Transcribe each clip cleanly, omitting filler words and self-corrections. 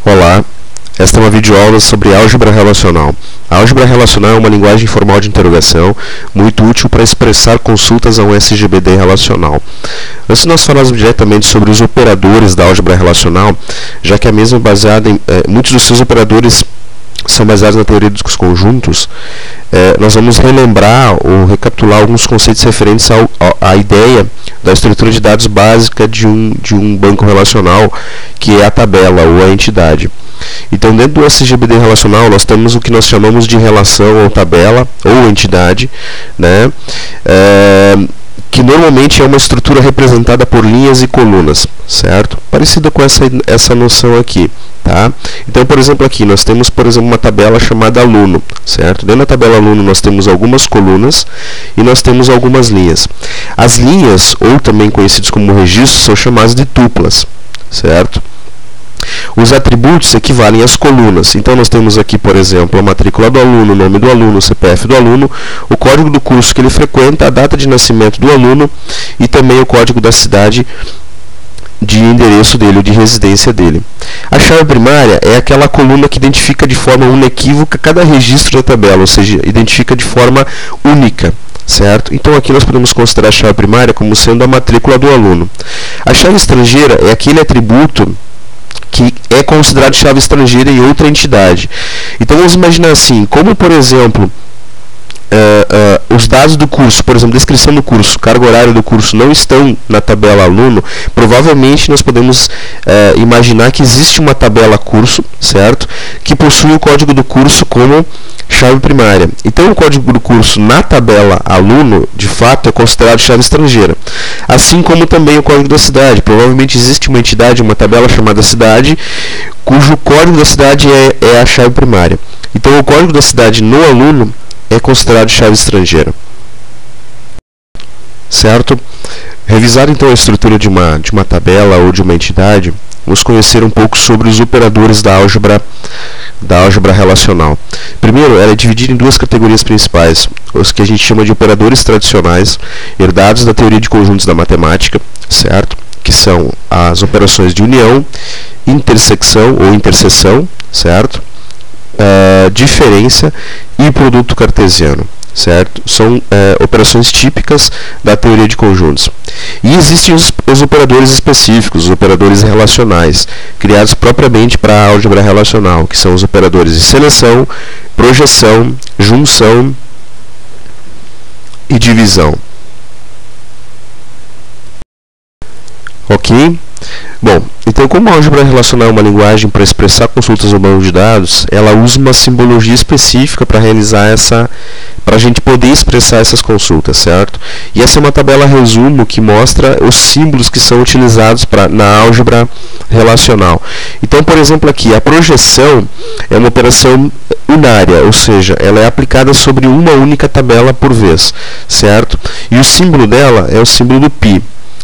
Olá, esta é uma videoaula sobre álgebra relacional. A álgebra relacional é uma linguagem formal de interrogação muito útil para expressar consultas a um SGBD relacional. Antes de nós falarmos diretamente sobre os operadores da álgebra relacional, já que a mesma é baseada em muitos dos seus operadores são baseados na teoria dos conjuntos, nós vamos relembrar ou recapitular alguns conceitos referentes à ideia da estrutura de dados básica de um banco relacional, que é a tabela ou a entidade. Então, dentro do SGBD relacional, nós temos o que nós chamamos de relação ou tabela ou entidade, né? Que normalmente é uma estrutura representada por linhas e colunas, certo? Parecida com essa noção aqui, tá? Então, por exemplo, aqui nós temos, por exemplo, uma tabela chamada aluno, certo? Dentro da tabela aluno nós temos algumas colunas e nós temos algumas linhas. As linhas, ou também conhecidas como registros, são chamadas de tuplas, certo? Os atributos equivalem às colunas. Então, nós temos aqui, por exemplo, a matrícula do aluno, o nome do aluno, o CPF do aluno, o código do curso que ele frequenta, a data de nascimento do aluno e também o código da cidade de endereço dele, ou de residência dele. A chave primária é aquela coluna que identifica de forma inequívoca cada registro da tabela, ou seja, identifica de forma única. Certo? Então aqui nós podemos considerar a chave primária como sendo a matrícula do aluno. A chave estrangeira é aquele atributo que é considerado chave estrangeira em outra entidade. Então vamos imaginar assim, como por exemplo os dados do curso, por exemplo, descrição do curso, carga horária do curso não estão na tabela aluno, provavelmente nós podemos imaginar que existe uma tabela curso, certo? Que possui o código do curso como chave primária. Então o código do curso na tabela aluno, de fato, é considerado chave estrangeira. Assim como também o código da cidade. Provavelmente existe uma entidade, uma tabela chamada cidade, cujo código da cidade é a chave primária. Então o código da cidade no aluno é considerado chave estrangeira. Certo? Revisar então a estrutura de uma tabela ou de uma entidade, vamos conhecer um pouco sobre os operadores da álgebra relacional. Primeiro, ela é dividida em duas categorias principais, os que a gente chama de operadores tradicionais, herdados da teoria de conjuntos da matemática, certo? Que são as operações de união, intersecção ou interseção, certo? Diferença e produto cartesiano, certo? São operações típicas da teoria de conjuntos. E existem os operadores específicos, os operadores relacionais, criados propriamente para a álgebra relacional, que são os operadores de seleção, projeção, junção e divisão. Ok? Bom, então como a álgebra relacional é uma linguagem para expressar consultas no banco de dados, ela usa uma simbologia específica para realizar para a gente poder expressar essas consultas, certo? E essa é uma tabela resumo que mostra os símbolos que são utilizados na álgebra relacional. Então, por exemplo, aqui, a projeção é uma operação unária, ou seja, ela é aplicada sobre uma única tabela por vez, certo? E o símbolo dela é o símbolo do π.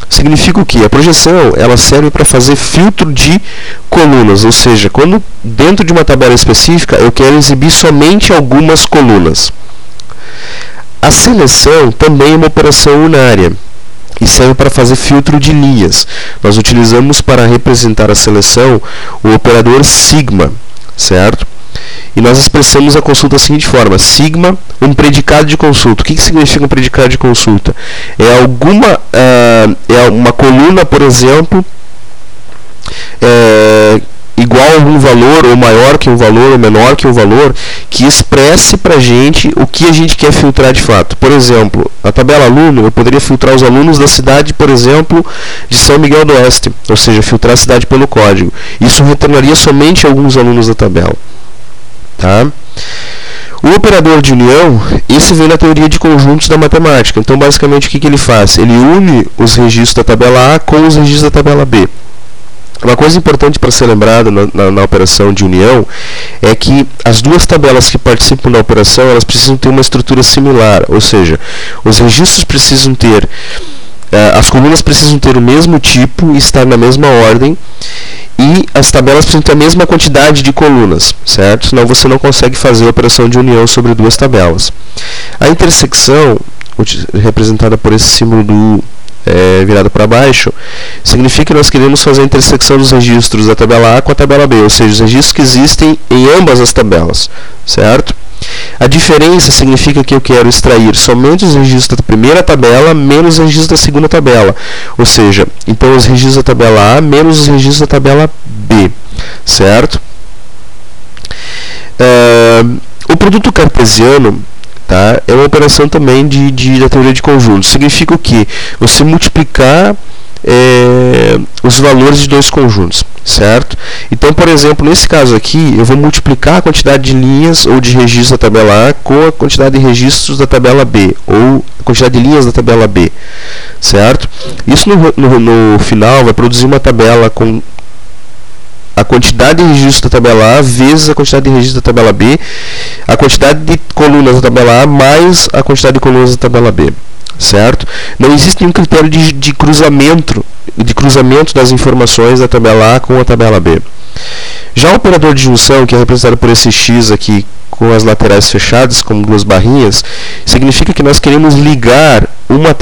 Significa o que? A projeção ela serve para fazer filtro de colunas, ou seja, quando dentro de uma tabela específica eu quero exibir somente algumas colunas. A seleção também é uma operação unária e serve para fazer filtro de linhas. Nós utilizamos para representar a seleção o operador sigma, certo? E nós expressamos a consulta da seguinte forma: sigma, um predicado de consulta. O que significa um predicado de consulta? É uma coluna, por exemplo, igual a algum valor, ou maior que um valor, ou menor que um valor, que expresse para a gente o que a gente quer filtrar de fato. Por exemplo, a tabela aluno, eu poderia filtrar os alunos da cidade, por exemplo, de São Miguel do Oeste, ou seja, filtrar a cidade pelo código. Isso retornaria somente alguns alunos da tabela. Tá? O operador de união, esse vem na teoria de conjuntos da matemática. Então, basicamente, o que ele faz? Ele une os registros da tabela A com os registros da tabela B. Uma coisa importante para ser lembrada na operação de união é que as duas tabelas que participam da operação, elas precisam ter uma estrutura similar, ou seja, os registros precisam ter, as colunas precisam ter o mesmo tipo e estar na mesma ordem, e as tabelas precisam ter a mesma quantidade de colunas, certo? Senão você não consegue fazer a operação de união sobre duas tabelas. A intersecção, representada por esse símbolo virado para baixo, significa que nós queremos fazer a intersecção dos registros da tabela A com a tabela B, ou seja, os registros que existem em ambas as tabelas, certo? A diferença significa que eu quero extrair somente os registros da primeira tabela menos os registros da segunda tabela, ou seja, então os registros da tabela A menos os registros da tabela B, certo? O produto cartesiano, tá, é uma operação também da teoria de conjuntos. Significa o quê? Você multiplicar os valores de dois conjuntos, certo? Então, por exemplo, nesse caso aqui, eu vou multiplicar a quantidade de linhas ou de registros da tabela A com a quantidade de registros da tabela B, ou a quantidade de linhas da tabela B, certo? Isso no final vai produzir uma tabela com a quantidade de registros da tabela A vezes a quantidade de registros da tabela B, a quantidade de colunas da tabela A mais a quantidade de colunas da tabela B, certo? Não existe nenhum critério de cruzamento das informações da tabela A com a tabela B. Já o operador de junção, que é representado por esse X aqui com as laterais fechadas, como duas barrinhas, significa que nós queremos ligar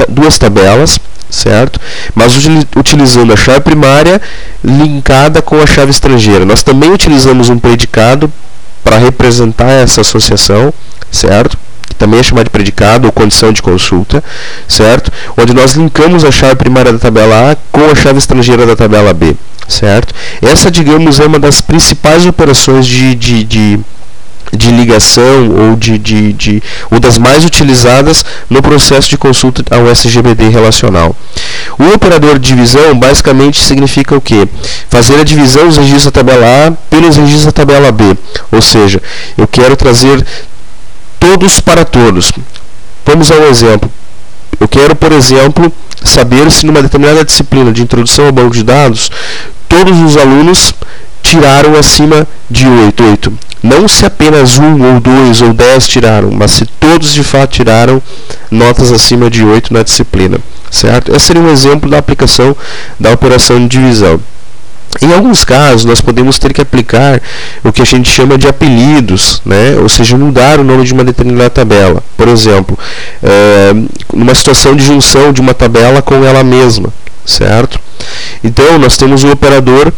duas tabelas, certo? Mas utilizando a chave primária linkada com a chave estrangeira. Nós também utilizamos um predicado para representar essa associação, certo? Que também é chamado de predicado ou condição de consulta, certo? Onde nós linkamos a chave primária da tabela A com a chave estrangeira da tabela B, certo? Essa, digamos, é uma das principais operações de ligação ou das mais utilizadas no processo de consulta ao SGBD relacional. O operador de divisão basicamente significa o quê? Fazer a divisão dos registros da tabela A pelos registros da tabela B, ou seja, eu quero trazer todos para todos. Vamos a um exemplo. Eu quero, por exemplo, saber se numa determinada disciplina de introdução ao banco de dados, todos os alunos tiraram acima de 8. Não se apenas 1 ou 2 ou 10 tiraram, mas se todos de fato tiraram notas acima de 8 na disciplina, certo? Esse seria um exemplo da aplicação da operação de divisão. Em alguns casos, nós podemos ter que aplicar o que a gente chama de apelidos, né? Ou seja, mudar o nome de uma determinada tabela. Por exemplo, numa situação de junção de uma tabela com ela mesma, certo? Então, nós temos o operador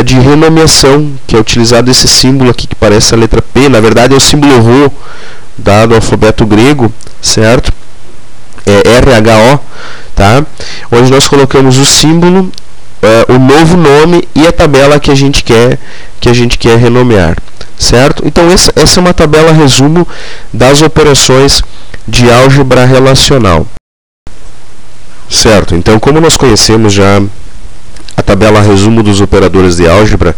de renomeação, que é utilizado esse símbolo aqui que parece a letra P, na verdade é o símbolo Rho, dado ao alfabeto grego, certo? É RHO, tá? Onde nós colocamos o símbolo, o novo nome e a tabela que a gente quer renomear, certo? Então essa é uma tabela resumo das operações de álgebra relacional, certo? Então, como nós conhecemos já a tabela resumo dos operadores de álgebra,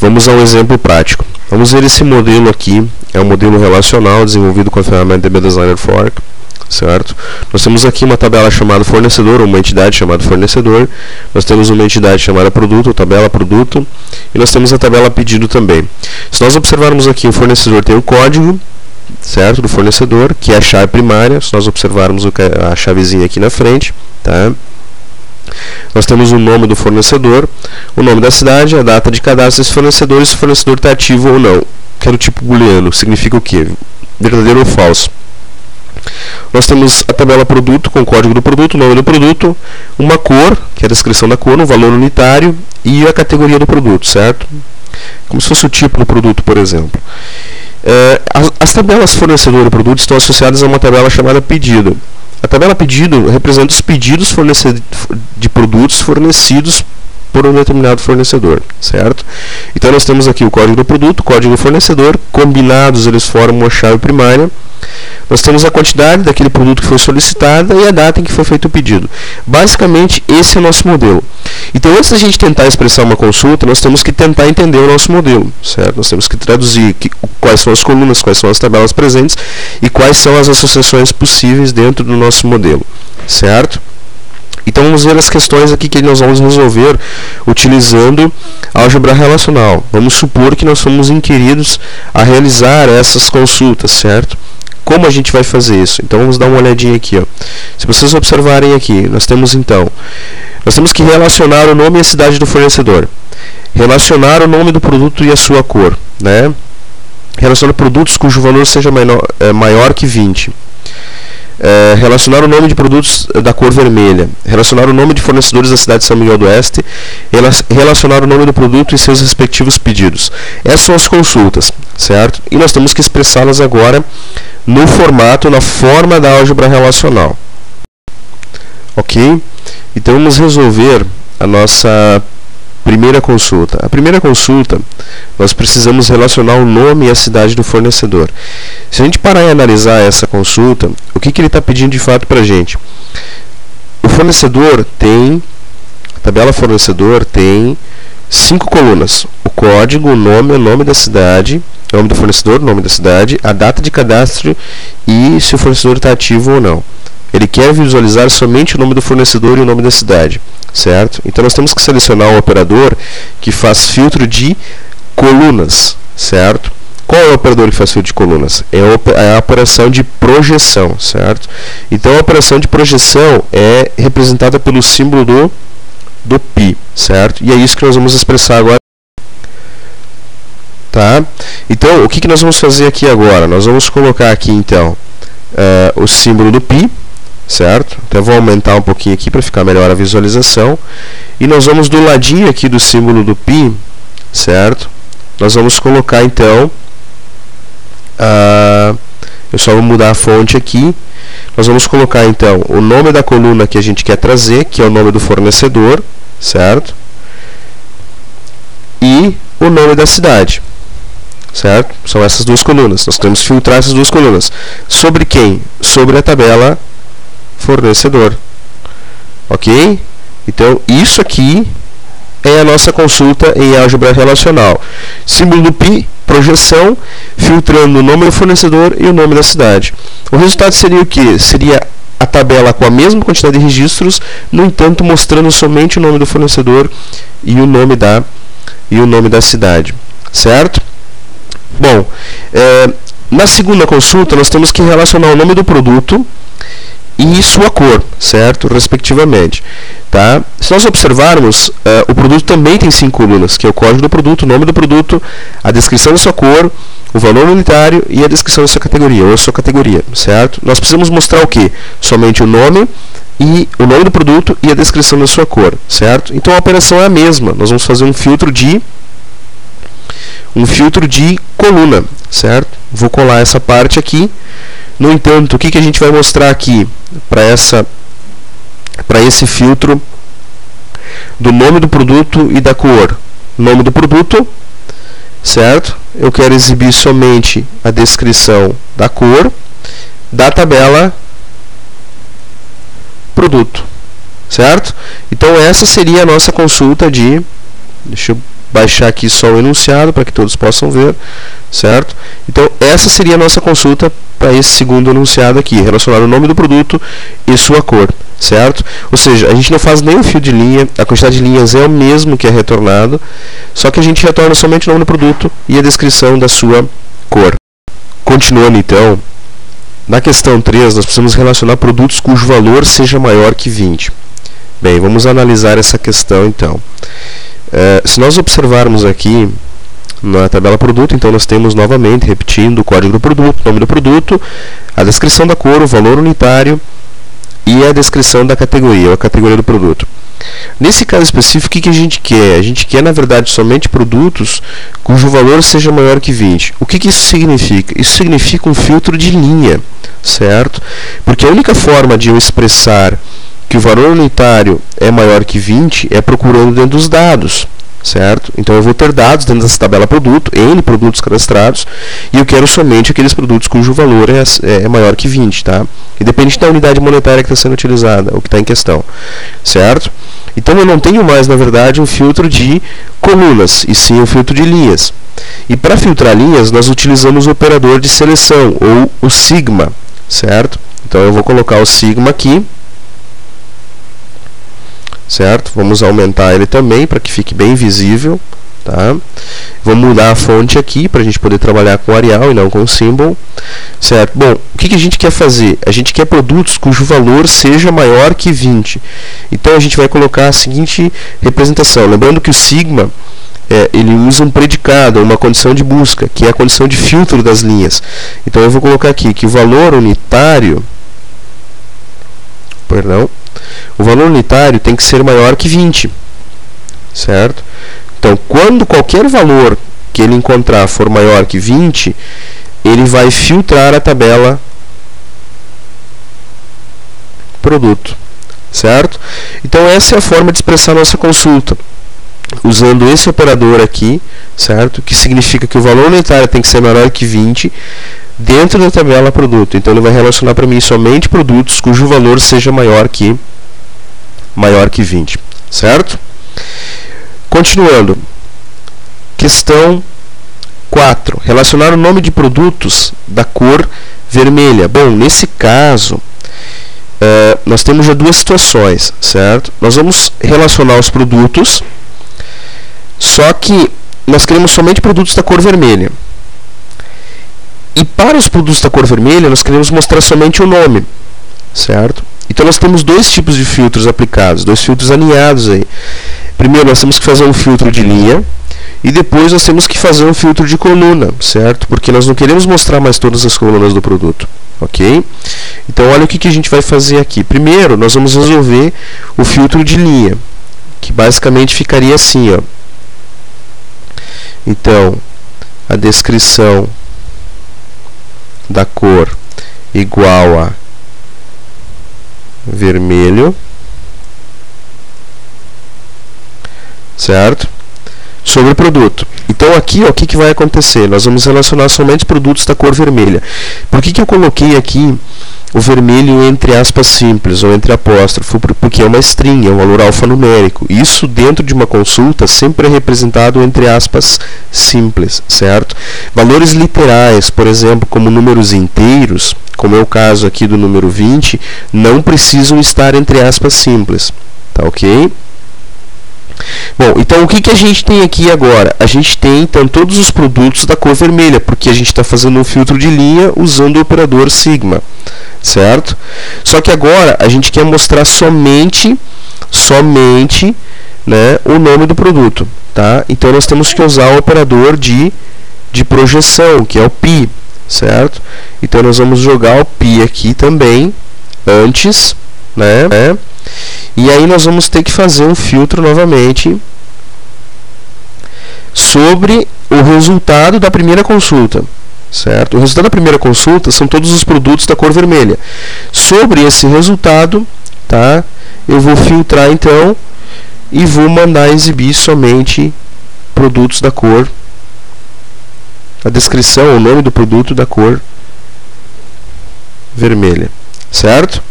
vamos a um exemplo prático. Vamos ver esse modelo aqui, é um modelo relacional desenvolvido com a ferramenta DB Designer Fork, certo? Nós temos aqui uma tabela chamada fornecedor, ou uma entidade chamada fornecedor, nós temos uma entidade chamada produto, ou tabela produto, e nós temos a tabela pedido também. Se nós observarmos aqui, o fornecedor tem o código, certo, do fornecedor, que é a chave primária. Se nós observarmos a chavezinha aqui na frente, tá? Nós temos o nome do fornecedor, o nome da cidade, a data de cadastro desse fornecedor e se o fornecedor está ativo ou não, que é do tipo booleano, significa o quê? Verdadeiro ou falso. Nós temos a tabela produto com o código do produto, o nome do produto, uma cor, que é a descrição da cor, um valor unitário e a categoria do produto, certo? Como se fosse o tipo do produto, por exemplo. As tabelas fornecedor e produto estão associadas a uma tabela chamada pedido. A tabela pedido representa os pedidos de produtos fornecidos por um determinado fornecedor, certo? Então nós temos aqui o código do produto, o código do fornecedor, combinados eles formam uma chave primária. Nós temos a quantidade daquele produto que foi solicitada e a data em que foi feito o pedido. Basicamente, esse é o nosso modelo. Então, antes da gente tentar expressar uma consulta, nós temos que tentar entender o nosso modelo, certo? Nós temos que traduzir quais são as colunas, quais são as tabelas presentes e quais são as associações possíveis dentro do nosso modelo, certo? Então, vamos ver as questões aqui que nós vamos resolver utilizando álgebra relacional. Vamos supor que nós somos inquiridos a realizar essas consultas, certo? Como a gente vai fazer isso? Então, vamos dar uma olhadinha aqui, ó. Se vocês observarem aqui, nós temos que relacionar o nome e a cidade do fornecedor. Relacionar o nome do produto e a sua cor, né? Relacionar produtos cujo valor seja maior que 20. relacionar o nome de produtos da cor vermelha, relacionar o nome de fornecedores da cidade de São Miguel do Oeste, relacionar o nome do produto e seus respectivos pedidos. Essas são as consultas, certo? E nós temos que expressá-las agora no formato, na forma da álgebra relacional. Ok? Então vamos resolver a nossa primeira consulta. A primeira consulta, nós precisamos relacionar o nome e a cidade do fornecedor. Se a gente parar e analisar essa consulta, o que ele está pedindo de fato para a gente? O fornecedor tem, a tabela fornecedor tem 5 colunas. O código, o nome da cidade, o nome do fornecedor, o nome da cidade, a data de cadastro e se o fornecedor está ativo ou não. Ele quer visualizar somente o nome do fornecedor e o nome da cidade, certo? Então nós temos que selecionar o operador que faz filtro de colunas, certo? Qual é o operador que faz filtro de colunas? É a operação de projeção, certo? Então a operação de projeção é representada pelo símbolo do π, certo? E é isso que nós vamos expressar agora. Tá? Então o que nós vamos fazer aqui agora? Nós vamos colocar aqui então o símbolo do π, certo? Até vou aumentar um pouquinho aqui para ficar melhor a visualização. E nós vamos do ladinho aqui do símbolo do π, certo? Nós vamos colocar então, eu só vou mudar a fonte aqui. Nós vamos colocar então o nome da coluna que a gente quer trazer, que é o nome do fornecedor, certo? E o nome da cidade, certo? São essas duas colunas. Nós temos que filtrar essas duas colunas. Sobre quem? Sobre a tabela fornecedor. Ok? Então, isso aqui é a nossa consulta em álgebra relacional. Símbolo do π, projeção, filtrando o nome do fornecedor e o nome da cidade. O resultado seria o quê? Seria a tabela com a mesma quantidade de registros, no entanto, mostrando somente o nome do fornecedor e o nome da cidade. Certo? Bom, na segunda consulta, nós temos que relacionar o nome do produto e sua cor, certo? Respectivamente. Tá? Se nós observarmos, o produto também tem 5 colunas, que é o código do produto, o nome do produto, a descrição da sua cor, o valor unitário e a descrição da sua categoria, ou a sua categoria, certo? Nós precisamos mostrar o quê? Somente o nome do produto e a descrição da sua cor, certo? Então a operação é a mesma. Nós vamos fazer um filtro de coluna, certo? Vou colar essa parte aqui. No entanto, o que a gente vai mostrar aqui para esse filtro do nome do produto e da cor? Nome do produto, certo? Eu quero exibir somente a descrição da cor da tabela produto, certo? Então essa seria a nossa consulta de... Deixa eu baixar aqui só o enunciado para que todos possam ver, certo? Então essa seria a nossa consulta para esse segundo enunciado aqui, relacionar o nome do produto e sua cor, certo? Ou seja, a gente não faz nenhum fio de linha, a quantidade de linhas é o mesmo que é retornado, só que a gente retorna somente o nome do produto e a descrição da sua cor. Continuando então, na questão 3, nós precisamos relacionar produtos cujo valor seja maior que 20. Bem, vamos analisar essa questão então. Se nós observarmos aqui na tabela produto, então nós temos novamente, repetindo, o código do produto, o nome do produto, a descrição da cor, o valor unitário e a descrição da categoria, ou a categoria do produto. Nesse caso específico, o que a gente quer? A gente quer, na verdade, somente produtos cujo valor seja maior que 20. O que isso significa? Isso significa um filtro de linha, certo? Porque a única forma de eu expressar que o valor unitário é maior que 20 é procurando dentro dos dados, certo? Então eu vou ter dados dentro dessa tabela produto, N produtos cadastrados, e eu quero somente aqueles produtos cujo valor é maior que 20, tá? Independente da unidade monetária que está sendo utilizada, ou que está em questão, certo? Então eu não tenho mais, na verdade, um filtro de colunas, e sim um filtro de linhas. E para filtrar linhas, nós utilizamos o operador de seleção, ou o sigma, certo? Então eu vou colocar o sigma aqui, certo? Vamos aumentar ele também para que fique bem visível, tá? Vou mudar a fonte aqui para a gente poder trabalhar com Arial e não com Symbol, certo? Bom, o que a gente quer fazer? A gente quer produtos cujo valor seja maior que 20. Então a gente vai colocar a seguinte representação, lembrando que o sigma ele usa um predicado, uma condição de busca, que é a condição de filtro das linhas. Então eu vou colocar aqui que o valor unitário perdão, o valor unitário tem que ser maior que 20, certo? Então, quando qualquer valor que ele encontrar for maior que 20, ele vai filtrar a tabela produto, certo? Então, essa é a forma de expressar a nossa consulta, usando esse operador aqui, certo? Que significa que o valor unitário tem que ser maior que 20 dentro da tabela produto. Então, ele vai relacionar para mim somente produtos cujo valor seja maior que 20, certo? Continuando. Questão 4. Relacionar o nome de produtos da cor vermelha. Bom, nesse caso, nós temos já duas situações, certo? Nós vamos relacionar os produtos, só que nós queremos somente produtos da cor vermelha. E para os produtos da cor vermelha, nós queremos mostrar somente o nome, certo? Então, nós temos dois tipos de filtros aplicados, dois filtros alinhados aí. Primeiro, nós temos que fazer um filtro de linha, e depois nós temos que fazer um filtro de coluna, certo? Porque nós não queremos mostrar mais todas as colunas do produto, ok? Então, olha o que a gente vai fazer aqui. Primeiro, nós vamos resolver o filtro de linha, que basicamente ficaria assim, ó. Então, a descrição da cor igual a vermelho, certo? Sobre o produto. Então aqui, ó, o que vai acontecer? Nós vamos relacionar somente produtos da cor vermelha. Por que eu coloquei aqui o vermelho entre aspas simples ou entre apóstrofo? Porque é uma string, é um valor alfanumérico. Isso dentro de uma consulta sempre é representado entre aspas simples, certo? Valores literais, por exemplo, como números inteiros, como é o caso aqui do número 20, não precisam estar entre aspas simples, tá ok? Bom, então o que a gente tem aqui agora? A gente tem então todos os produtos da cor vermelha, porque a gente está fazendo um filtro de linha usando o operador sigma, certo? Só que agora a gente quer mostrar somente, né, o nome do produto, tá? Então nós temos que usar o operador de projeção, que é o pi, certo? Então nós vamos jogar o pi aqui também, antes, né? E aí nós vamos ter que fazer um filtro novamente sobre o resultado da primeira consulta, certo? O resultado da primeira consulta são todos os produtos da cor vermelha. Sobre esse resultado, tá? Eu vou filtrar então e vou mandar exibir somente produtos da cor, a descrição, o nome do produto da cor vermelha, certo?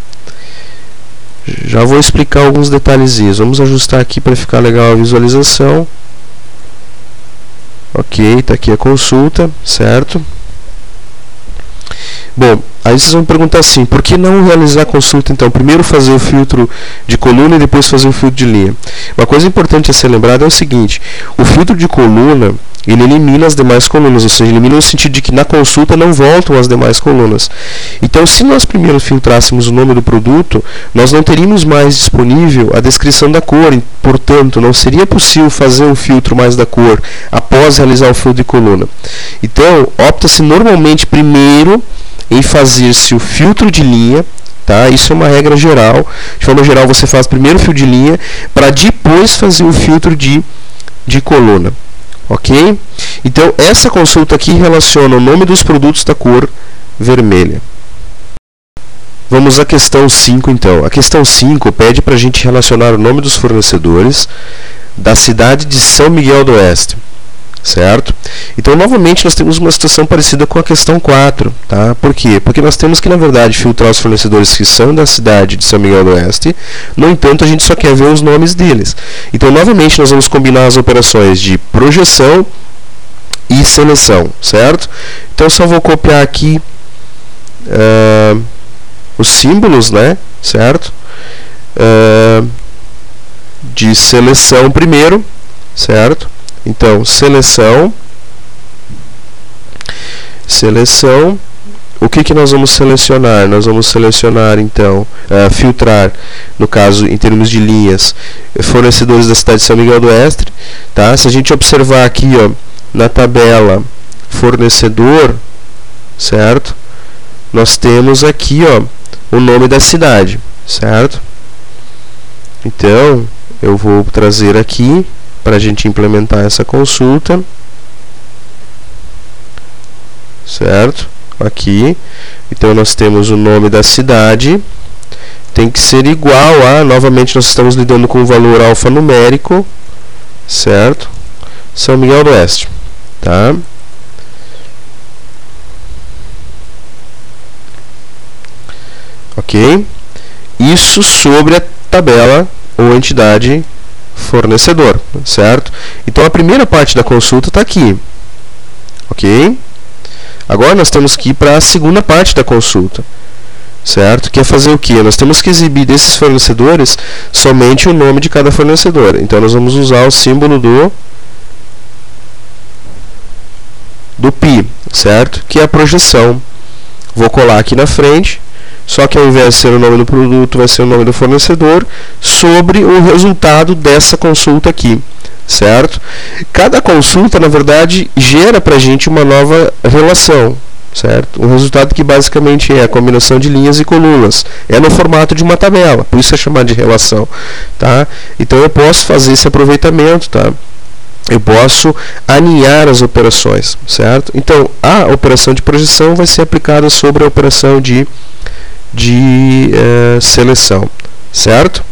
Já vou explicar alguns detalhezinhos. Vamos ajustar aqui para ficar legal a visualização. Ok, está aqui a consulta, certo? Bom, aí vocês vão perguntar assim, por que não realizar a consulta então? Primeiro fazer o filtro de coluna e depois fazer o filtro de linha. Uma coisa importante a ser lembrada é o seguinte, o filtro de coluna, ele elimina as demais colunas, ou seja, elimina no sentido de que na consulta não voltam as demais colunas. Então, se nós primeiro filtrássemos o nome do produto, nós não teríamos mais disponível a descrição da cor, e, portanto, não seria possível fazer um filtro mais da cor após realizar o filtro de coluna. Então, opta-se normalmente primeiro em fazer-se o filtro de linha, tá? Isso é uma regra geral. De forma geral, você faz primeiro o filtro de linha para depois fazer o filtro de coluna. Ok? Então, essa consulta aqui relaciona o nome dos produtos da cor vermelha. Vamos à questão 5, então. A questão 5 pede para a gente relacionar o nome dos fornecedores da cidade de São Miguel do Oeste, certo? Então, novamente, nós temos uma situação parecida com a questão 4, tá? Por quê? Porque nós temos que, na verdade, filtrar os fornecedores que são da cidade de São Miguel do Oeste, no entanto, a gente só quer ver os nomes deles. Então, novamente, nós vamos combinar as operações de projeção e seleção, certo? Então, só vou copiar aqui os símbolos, né? Certo? De seleção primeiro, certo? Então, seleção, o que nós vamos selecionar? Nós vamos selecionar, então, filtrar, no caso, em termos de linhas, fornecedores da cidade de São Miguel do Oeste, tá? Se a gente observar aqui, ó, na tabela fornecedor, certo? Nós temos aqui, ó, o nome da cidade, certo? Então, eu vou trazer aqui para a gente implementar essa consulta, certo? Aqui, então nós temos o nome da cidade, tem que ser igual a, novamente nós estamos lidando com o valor alfanumérico, certo? São Miguel do Oeste, tá? Ok? Isso sobre a tabela ou entidade fornecedor, certo? Então a primeira parte da consulta está aqui, ok? Agora nós temos que ir para a segunda parte da consulta, certo? Que é fazer o que? Nós temos que exibir desses fornecedores somente o nome de cada fornecedor. Então nós vamos usar o símbolo do pi, certo? Que é a projeção. Vou colar aqui na frente, só que ao invés de ser o nome do produto, vai ser o nome do fornecedor, sobre o resultado dessa consulta aqui, certo? Cada consulta, na verdade, gera para a gente uma nova relação, certo? Um resultado que basicamente é a combinação de linhas e colunas. É no formato de uma tabela, por isso é chamado de relação, tá? Então eu posso fazer esse aproveitamento, tá? Eu posso aninhar as operações, certo? Então, a operação de projeção vai ser aplicada sobre a operação de seleção, certo?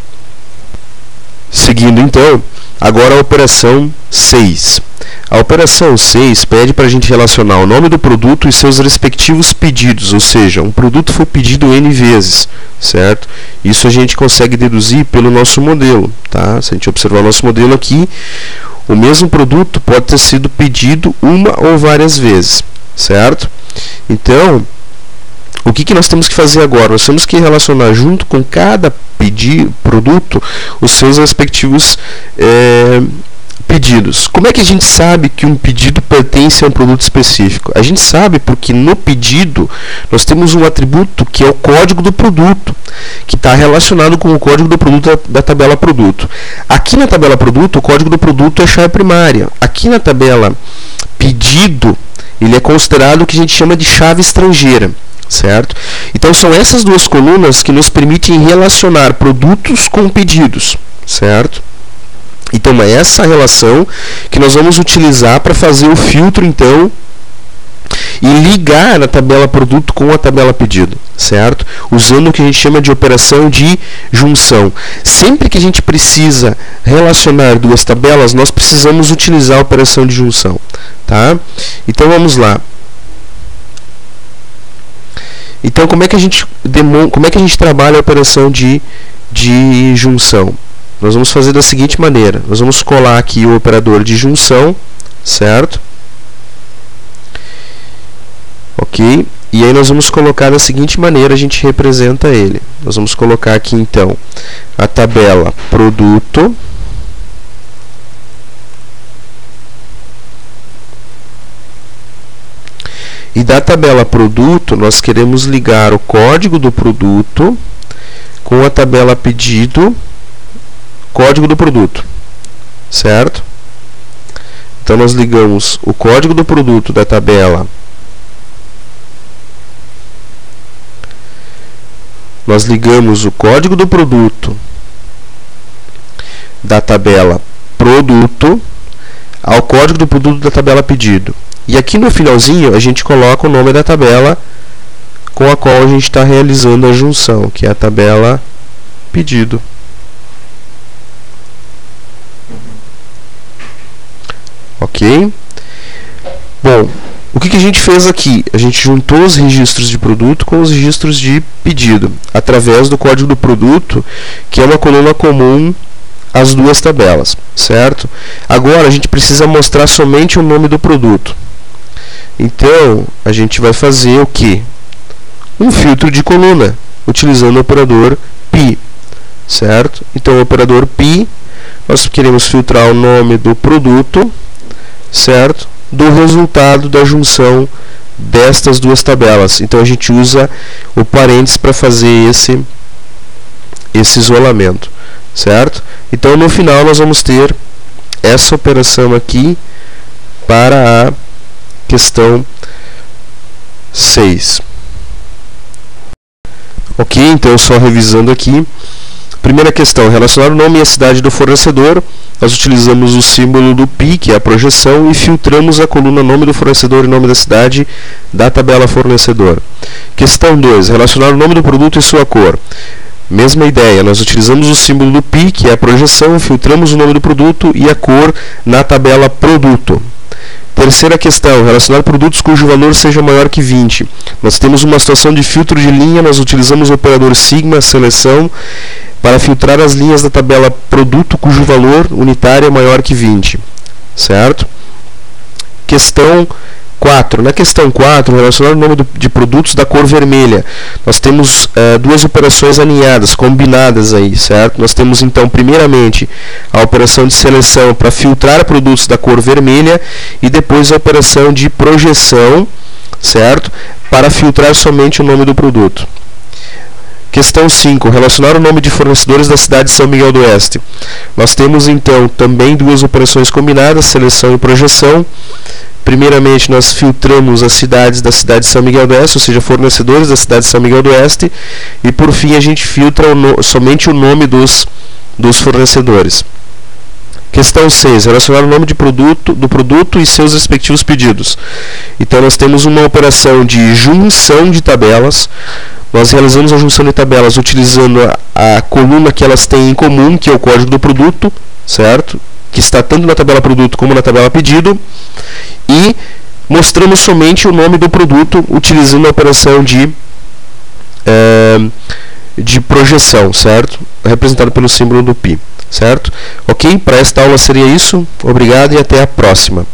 Seguindo, então, agora a operação 6. A operação 6 pede para a gente relacionar o nome do produto e seus respectivos pedidos, ou seja, um produto foi pedido N vezes, certo? Isso a gente consegue deduzir pelo nosso modelo, tá? Se a gente observar o nosso modelo aqui, o mesmo produto pode ter sido pedido uma ou várias vezes, certo? Então, o que nós temos que fazer agora? Nós temos que relacionar junto com cada produto os seus respectivos pedidos. Como é que a gente sabe que um pedido pertence a um produto específico? A gente sabe porque no pedido nós temos um atributo que é o código do produto, que está relacionado com o código do produto da tabela produto. Aqui na tabela produto, o código do produto é chave primária. Aqui na tabela pedido, ele é considerado o que a gente chama de chave estrangeira, certo? Então são essas duas colunas que nos permitem relacionar produtos com pedidos, certo? Então é essa relação que nós vamos utilizar para fazer o filtro, então, e ligar a tabela produto com a tabela pedido, certo? Usando o que a gente chama de operação de junção. Sempre que a gente precisa relacionar duas tabelas, nós precisamos utilizar a operação de junção, tá? Então vamos lá. Então como é que a gente trabalha a operação de junção? Nós vamos fazer da seguinte maneira. Nós vamos colar aqui o operador de junção, certo? Ok? E aí nós vamos colocar da seguinte maneira, a gente representa ele. Nós vamos colocar aqui então a tabela produto, e da tabela produto nós queremos ligar o código do produto com a tabela pedido, código do produto, certo? Então nós ligamos o código do produto da tabela, nós ligamos o código do produto da tabela produto ao código do produto da tabela pedido. E aqui no finalzinho a gente coloca o nome da tabela com a qual a gente está realizando a junção, que é a tabela pedido. Ok? Bom, o que a gente fez aqui? A gente juntou os registros de produto com os registros de pedido, através do código do produto, que é uma coluna comum às duas tabelas, certo? Agora a gente precisa mostrar somente o nome do produto. Então, a gente vai fazer o quê? Um filtro de coluna, utilizando o operador pi, certo? Então, o operador pi, nós queremos filtrar o nome do produto, certo? Do resultado da junção destas duas tabelas. Então a gente usa o parênteses para fazer esse isolamento, certo? Então no final nós vamos ter essa operação aqui para a questão 6. Ok, então só revisando aqui. Primeira questão, relacionar o nome e a cidade do fornecedor. Nós utilizamos o símbolo do pi, que é a projeção, e filtramos a coluna nome do fornecedor e nome da cidade da tabela fornecedor. Questão 2, relacionar o nome do produto e sua cor. Mesma ideia, nós utilizamos o símbolo do pi, que é a projeção, filtramos o nome do produto e a cor na tabela produto. Terceira questão, relacionar produtos cujo valor seja maior que 20. Nós temos uma situação de filtro de linha, nós utilizamos o operador sigma, seleção, para filtrar as linhas da tabela produto cujo valor unitário é maior que 20. Certo? Questão 4. Na questão 4, relacionar o nome de produtos da cor vermelha. Nós temos duas operações alinhadas, combinadas aí, certo? Nós temos então, primeiramente, a operação de seleção para filtrar produtos da cor vermelha e depois a operação de projeção, certo? Para filtrar somente o nome do produto. Questão 5. Relacionar o nome de fornecedores da cidade de São Miguel do Oeste. Nós temos então também duas operações combinadas, seleção e projeção. Primeiramente, nós filtramos as cidades da cidade de São Miguel do Oeste, ou seja, fornecedores da cidade de São Miguel do Oeste, e por fim a gente filtra somente o nome dos fornecedores. Questão 6. Relacionar o nome do produto e seus respectivos pedidos. Então nós temos uma operação de junção de tabelas. Nós realizamos a junção de tabelas utilizando a coluna que elas têm em comum, que é o código do produto, certo? Que está tanto na tabela produto como na tabela pedido, e mostramos somente o nome do produto utilizando a operação de projeção, certo? Representado pelo símbolo do pi, certo? Ok? Para esta aula seria isso. Obrigado e até a próxima.